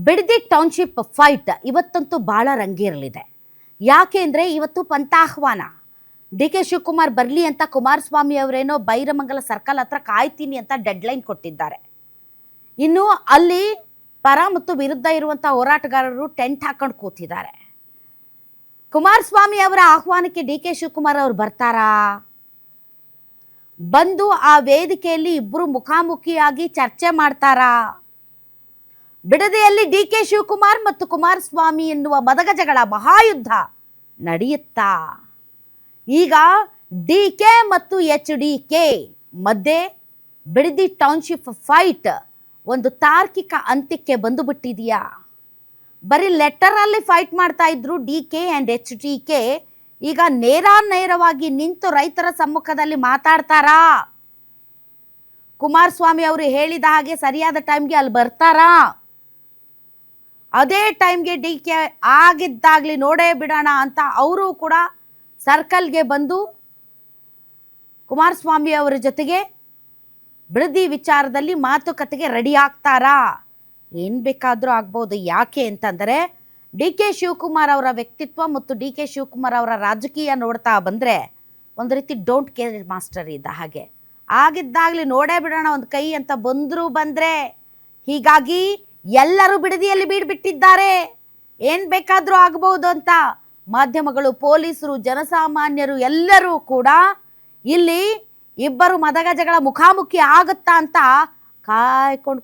Bidadi township fight ಇವತ್ತಂತೂ ಭಾಳ ರಂಗೇರಲಿದೆ. ಯಾಕೆ ಅಂದರೆ ಇವತ್ತು ಪಂಥಾಹ್ವಾನ. ಡಿ ಕೆ ಶಿವಕುಮಾರ್ ಬರಲಿ ಅಂತ ಕುಮಾರಸ್ವಾಮಿ ಅವರೇನೋ ಬೈರಮಂಗಲ ಸರ್ಕಲ್ ಹತ್ರ ಕಾಯ್ತೀನಿ ಅಂತ ಡೆಡ್ಲೈನ್ ಕೊಟ್ಟಿದ್ದಾರೆ. ಇನ್ನು ಅಲ್ಲಿ ಪರ ಮತ್ತು ವಿರುದ್ಧ ಇರುವಂಥ ಹೋರಾಟಗಾರರು ಟೆಂಟ್ ಹಾಕೊಂಡು ಕೂತಿದ್ದಾರೆ. ಕುಮಾರಸ್ವಾಮಿ ಅವರ ಆಹ್ವಾನಕ್ಕೆ ಡಿ ಕೆ ಶಿವಕುಮಾರ್ ಅವರು ಬರ್ತಾರಾ? ಬಂದು ಆ ವೇದಿಕೆಯಲ್ಲಿ ಇಬ್ಬರು ಮುಖಾಮುಖಿಯಾಗಿ ಚರ್ಚೆ ಮಾಡ್ತಾರಾ? ಬಿಡದಿಯಲ್ಲಿ ಡಿ ಕೆ ಶಿವಕುಮಾರ್ ಮತ್ತು ಕುಮಾರಸ್ವಾಮಿ ಎನ್ನುವ ಮದಗಜಗಳ ಮಹಾಯುದ್ಧ ನಡೆಯುತ್ತಾ? ಈಗ ಡಿ ಕೆ ಮತ್ತು HDK ಮಧ್ಯೆ ಬಿಡದಿ ಟೌನ್ಶಿಪ್ ಫೈಟ್ ಒಂದು ತಾರ್ಕಿಕ ಅಂತ್ಯಕ್ಕೆ ಬಂದು ಬಿಟ್ಟಿದೆಯಾ? ಬರೀ ಲೆಟರಲ್ಲಿ ಫೈಟ್ ಮಾಡ್ತಾ ಇದ್ರು DK ಆ್ಯಂಡ್ HDK. ಈಗ ನೇರವಾಗಿ ನಿಂತು ರೈತರ ಸಮ್ಮುಖದಲ್ಲಿ ಮಾತಾಡ್ತಾರಾ? ಕುಮಾರಸ್ವಾಮಿ ಅವರು ಹೇಳಿದ ಹಾಗೆ ಸರಿಯಾದ ಟೈಮ್ಗೆ ಅಲ್ಲಿ ಬರ್ತಾರಾ? ಅದೇ ಟೈಮ್ಗೆ DK ಆಗಿದ್ದಾಗಲಿ ನೋಡೇ ಬಿಡೋಣ ಅಂತ ಅವರು ಕೂಡ ಸರ್ಕಲ್ಗೆ ಬಂದು ಕುಮಾರಸ್ವಾಮಿ ಅವರ ಜೊತೆಗೆ ಬಿಡದಿ ವಿಚಾರದಲ್ಲಿ ಮಾತುಕತೆಗೆ ರೆಡಿ ಆಗ್ತಾರಾ? ಏನು ಬೇಕಾದರೂ ಆಗ್ಬೋದು. ಯಾಕೆ ಅಂತಂದರೆ ಡಿ ಕೆ ಶಿವಕುಮಾರ್ ಅವರ ವ್ಯಕ್ತಿತ್ವ ಮತ್ತು ಡಿ ಕೆ ಶಿವಕುಮಾರ್ ಅವರ ರಾಜಕೀಯ ನೋಡ್ತಾ ಬಂದರೆ ಒಂದು ರೀತಿ ಡೋಂಟ್ ಕೇರ್ ಮಾಸ್ಟರ್ ಇದ್ದ ಹಾಗೆ. ಆಗಿದ್ದಾಗಲಿ ನೋಡೇ ಬಿಡೋಣ ಒಂದು ಕೈ ಅಂತ ಬಂದರೆ ಹೀಗಾಗಿ ಎಲ್ಲರೂ ಬಿಡದಿಯಲ್ಲಿ ಬೀಡ್ಬಿಟ್ಟಿದ್ದಾರೆ. ಏನು ಬೇಕಾದರೂ ಆಗ್ಬೋದು ಅಂತ ಮಾಧ್ಯಮಗಳು, ಪೊಲೀಸರು, ಜನಸಾಮಾನ್ಯರು ಎಲ್ಲರೂ ಕೂಡ ಇಲ್ಲಿ ಇಬ್ಬರು ಮದಗಜಗಳ ಮುಖಾಮುಖಿ ಆಗುತ್ತಾ ಅಂತ ಕಾಯ್ಕೊಂಡು